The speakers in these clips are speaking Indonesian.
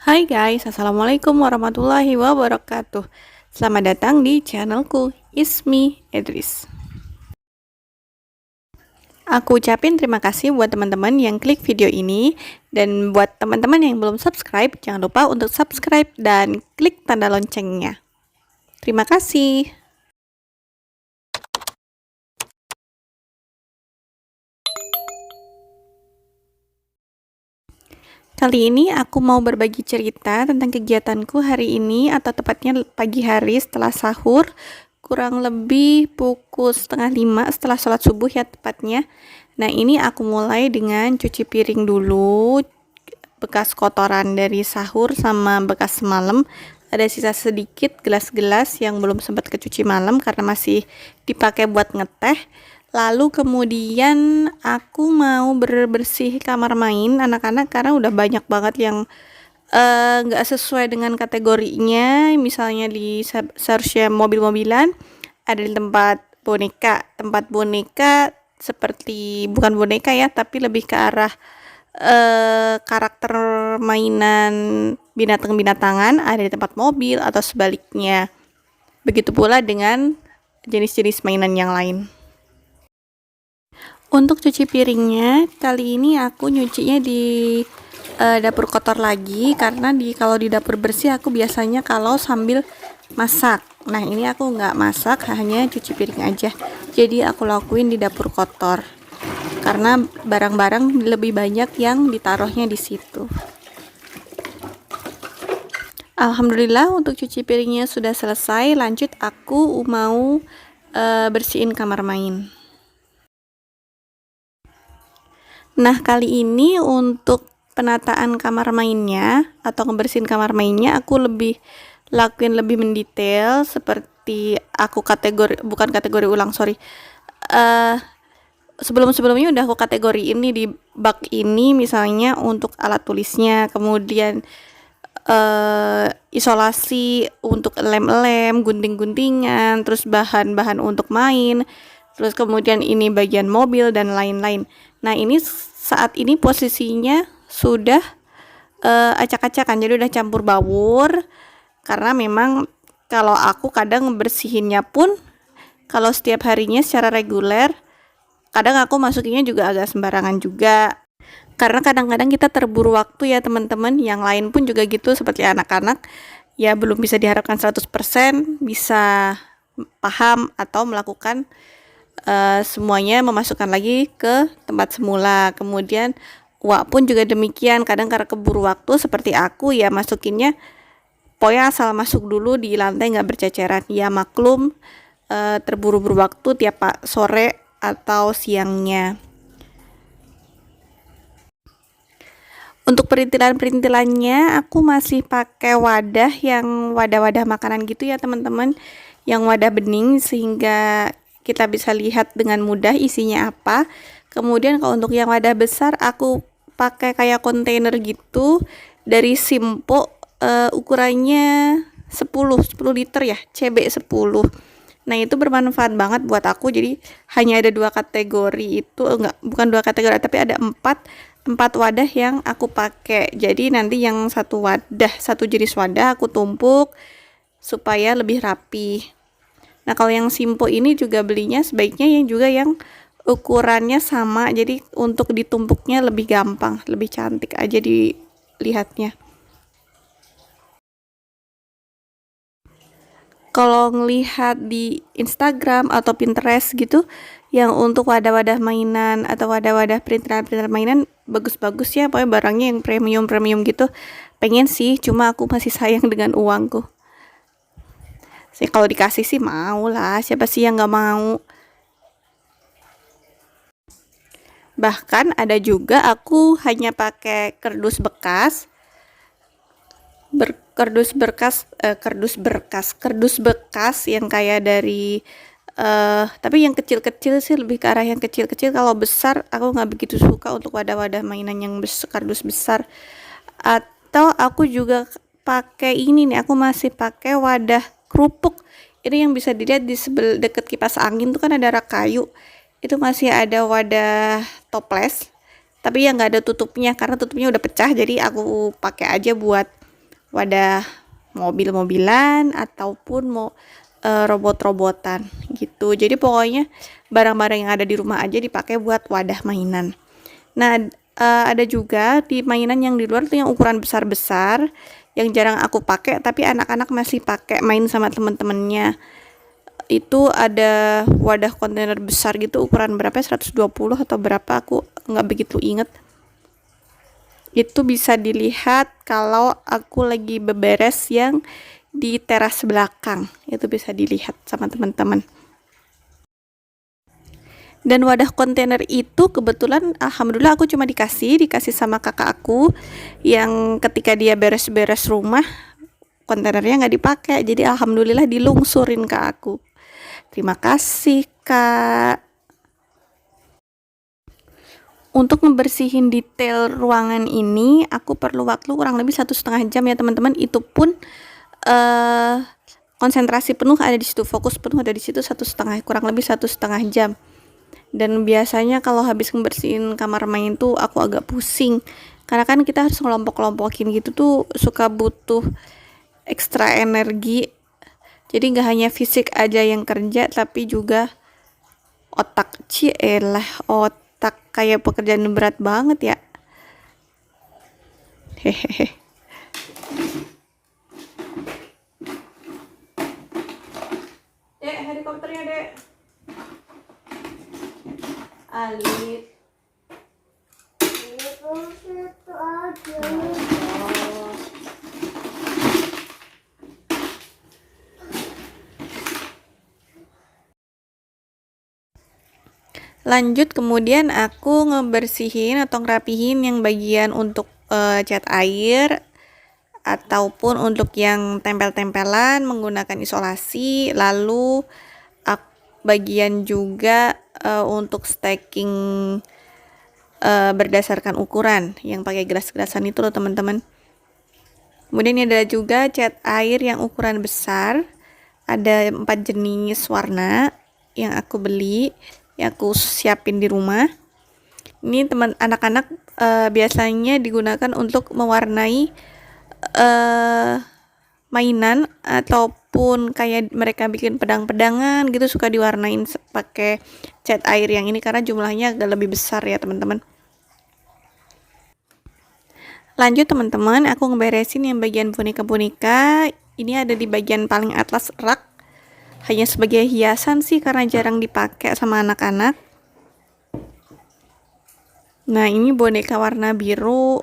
Hai guys, Assalamualaikum warahmatullahi wabarakatuh. Selamat datang di channelku, Ismi Idris. Aku ucapin terima kasih buat teman-teman yang klik video ini. Dan buat teman-teman yang belum subscribe, jangan lupa untuk subscribe dan klik tanda loncengnya. Terima kasih. Kali ini aku mau berbagi cerita tentang kegiatanku hari ini, atau tepatnya pagi hari setelah sahur, kurang lebih pukul 4:30 setelah sholat subuh ya tepatnya. Nah, ini aku mulai dengan cuci piring dulu, bekas kotoran dari sahur sama bekas semalam. Ada sisa sedikit gelas-gelas yang belum sempat kecuci malam karena masih dipakai buat ngeteh. Lalu kemudian aku mau bersih kamar main anak-anak karena udah banyak banget yang nggak sesuai dengan kategorinya. Misalnya di search mobil-mobilan, ada di tempat boneka seperti bukan boneka ya, tapi lebih ke arah karakter mainan binatang-binatangan, ada di tempat mobil atau sebaliknya. Begitu pula dengan jenis-jenis mainan yang lain. Untuk cuci piringnya, kali ini aku nyucinya di dapur kotor lagi, karena kalau di dapur bersih aku biasanya kalau sambil masak. Nah, ini aku nggak masak, hanya cuci piring aja. Jadi aku lakuin di dapur kotor karena barang-barang lebih banyak yang ditaruhnya di situ. Alhamdulillah untuk cuci piringnya sudah selesai. Lanjut aku mau bersihin kamar main. Nah, kali ini untuk penataan kamar mainnya atau ngebersihin kamar mainnya, aku lakuin lebih mendetail, seperti aku bukan kategori ulang, sorry. Sebelum-sebelumnya udah aku kategori ini di bak ini, misalnya untuk alat tulisnya, kemudian isolasi untuk lem-lem, gunting-guntingan, terus bahan-bahan untuk main, terus kemudian ini bagian mobil dan lain-lain. Nah, ini saat ini posisinya sudah acak-acakan, jadi udah campur baur, karena memang kalau aku kadang bersihinnya pun kalau setiap harinya secara reguler, kadang aku masukinnya juga agak sembarangan juga, karena kadang-kadang kita terburu waktu ya teman-teman. Yang lain pun juga gitu, seperti anak-anak ya, belum bisa diharapkan 100% bisa paham atau melakukan semuanya, memasukkan lagi ke tempat semula. Kemudian Wak pun juga demikian, kadang karena keburu waktu seperti aku ya, masukinnya pokoknya asal masuk dulu di lantai, nggak berceceran. Ya maklum, terburu-buru waktu tiap sore atau siangnya. Untuk perintilan-perintilannya aku masih pakai wadah yang wadah-wadah makanan gitu ya teman-teman, yang wadah bening, sehingga kita bisa lihat dengan mudah isinya apa. Kemudian kalau untuk yang wadah besar, aku pakai kayak kontainer gitu dari Simpo, ukurannya 10 liter ya, CB 10. Nah, itu bermanfaat banget buat aku. Jadi hanya ada 2 kategori itu, bukan 2 kategori, tapi ada 4 wadah yang aku pakai. Jadi nanti yang satu jenis wadah aku tumpuk supaya lebih rapi. Nah, kalau yang Simpo ini juga belinya sebaiknya yang ukurannya sama, jadi untuk ditumpuknya lebih gampang, lebih cantik aja dilihatnya. Kalau ngelihat di Instagram atau Pinterest gitu, yang untuk wadah-wadah mainan atau wadah-wadah perintilan-perintilan mainan bagus-bagus ya, pokoknya barangnya yang premium-premium gitu. Pengen sih, cuma aku masih sayang dengan uangku. Kalau dikasih sih mau lah, siapa sih yang nggak mau. Bahkan ada juga aku hanya pakai kardus bekas, kardus bekas yang kayak dari tapi yang kecil-kecil sih, lebih ke arah yang kecil-kecil. Kalau besar aku nggak begitu suka untuk wadah-wadah mainan yang kardus besar. Atau aku juga pakai ini nih, aku masih pakai wadah kerupuk. Ini yang bisa dilihat di deket kipas angin tuh kan ada rak kayu. Itu masih ada wadah toples, tapi yang nggak ada tutupnya karena tutupnya udah pecah, jadi aku pakai aja buat wadah mobil-mobilan ataupun robot-robotan gitu. Jadi pokoknya barang-barang yang ada di rumah aja dipakai buat wadah mainan. Nah, ada juga di mainan yang di luar tuh yang ukuran besar-besar yang jarang aku pakai tapi anak-anak masih pakai main sama temen-temennya. Itu ada wadah kontainer besar gitu, ukuran berapa ya, 120 atau berapa, aku nggak begitu inget. Itu bisa dilihat kalau aku lagi beberes yang di teras belakang, itu bisa dilihat sama teman-teman. Dan wadah kontainer itu kebetulan alhamdulillah aku cuma dikasih sama kakak aku yang ketika dia beres-beres rumah kontainernya nggak dipakai, jadi alhamdulillah dilungsurin ke aku. Terima kasih kak. Untuk ngebersihin detail ruangan ini aku perlu waktu kurang lebih 1,5 jam ya teman-teman. Itu pun konsentrasi penuh ada di situ, fokus penuh ada di situ, kurang lebih 1,5 jam. Dan biasanya kalau habis ngebersihin kamar main tuh aku agak pusing karena kan kita harus ngelompok-kelompokin gitu tuh, suka butuh ekstra energi. Jadi nggak hanya fisik aja yang kerja tapi juga otak. Otak, kayak pekerjaan berat banget ya. Hehehe. Dek, helikopternya dek. Alit. Lanjut kemudian aku ngebersihin atau ngerapihin yang bagian untuk cat air ataupun untuk yang tempel-tempelan menggunakan isolasi, lalu bagian juga untuk stacking berdasarkan ukuran yang pakai gelas-gelasan itu loh teman-teman. Kemudian ada juga cat air yang ukuran besar, ada 4 jenis warna yang aku beli, yang aku siapin di rumah. Ini teman anak-anak biasanya digunakan untuk mewarnai mainan ataupun kayak mereka bikin pedang-pedangan gitu, suka diwarnain pakai cat air yang ini karena jumlahnya agak lebih besar ya teman-teman. Lanjut teman-teman, aku ngeberesin yang bagian boneka-boneka. Ini ada di bagian paling atas rak, hanya sebagai hiasan sih karena jarang dipakai sama anak-anak. Nah, ini boneka warna biru,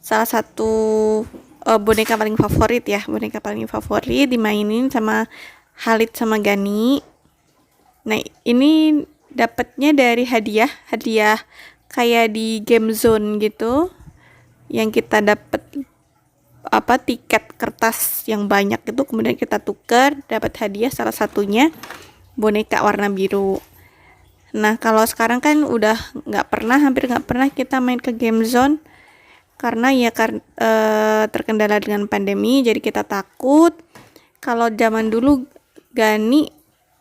salah satu boneka paling favorit ya, boneka paling favorit dimainin sama Halid sama Gani. Nah, ini dapatnya dari hadiah kayak di game zone gitu, yang kita dapat tiket kertas yang banyak itu, kemudian kita tukar dapat hadiah, salah satunya boneka warna biru. Nah, kalau sekarang kan udah hampir nggak pernah kita main ke game zone karena ya terkendala dengan pandemi, jadi kita takut. Kalau zaman dulu Gani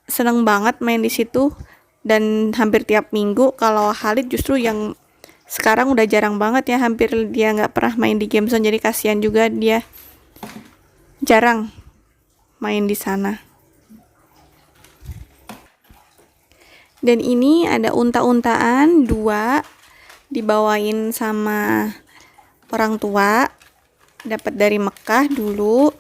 seneng banget main di situ dan hampir tiap minggu. Kalau Halid justru yang sekarang udah jarang banget ya, hampir dia nggak pernah main di game zone, jadi kasihan juga dia jarang main di sana. Dan ini ada unta-untaan 2 dibawain sama orang tua, dapat dari Mekah dulu.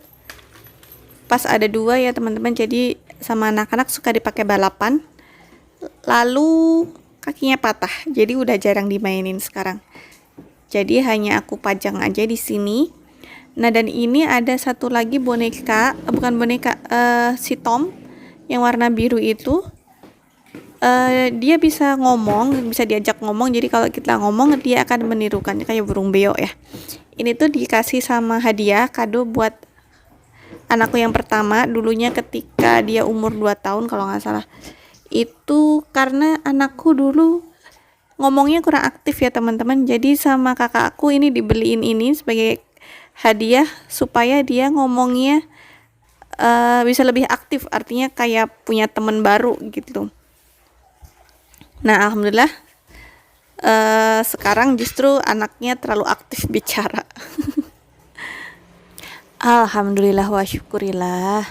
Pas ada 2 ya teman-teman, jadi sama anak-anak suka dipakai balapan. Lalu kakinya patah, jadi udah jarang dimainin sekarang. Jadi hanya aku pajang aja di sini. Nah, dan ini ada satu lagi boneka, si Tom yang warna biru itu. Dia bisa ngomong, bisa diajak ngomong. Jadi kalau kita ngomong dia akan menirukan kayak burung beo ya. Ini tuh dikasih sama hadiah kado buat anakku yang pertama, dulunya ketika dia umur 2 tahun kalau nggak salah. Itu karena anakku dulu ngomongnya kurang aktif ya teman-teman, jadi sama kakak aku ini dibeliin ini sebagai hadiah supaya dia ngomongnya bisa lebih aktif, artinya kayak punya teman baru gitu. Nah, alhamdulillah sekarang justru anaknya terlalu aktif bicara. Alhamdulillah wa syukurillah.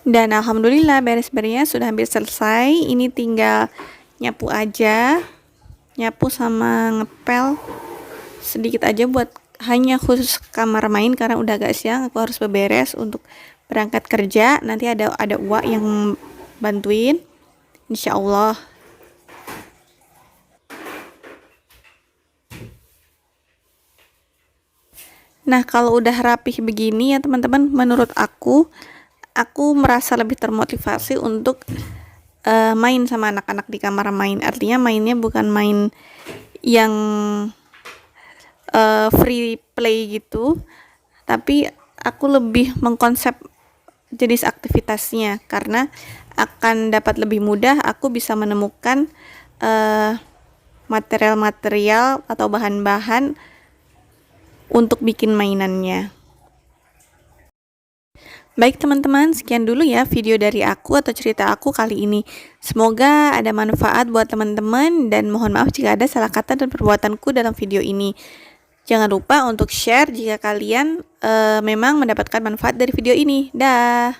Dan alhamdulillah beres-beresnya sudah hampir selesai. Ini tinggal nyapu aja. Nyapu sama ngepel sedikit aja buat hanya khusus kamar main karena udah agak siang, aku harus beberes untuk berangkat kerja. Nanti ada uak yang bantuin insyaallah. Nah, kalau udah rapih begini ya teman-teman, menurut aku merasa lebih termotivasi untuk main sama anak-anak di kamar main. Artinya mainnya bukan main yang free play gitu, tapi aku lebih mengkonsep jenis aktivitasnya karena akan dapat lebih mudah aku bisa menemukan material-material atau bahan-bahan untuk bikin mainannya. Baik teman-teman, sekian dulu ya video dari aku atau cerita aku kali ini. Semoga ada manfaat buat teman-teman dan mohon maaf jika ada salah kata dan perbuatanku dalam video ini. Jangan lupa untuk share jika kalian memang mendapatkan manfaat dari video ini. Dah.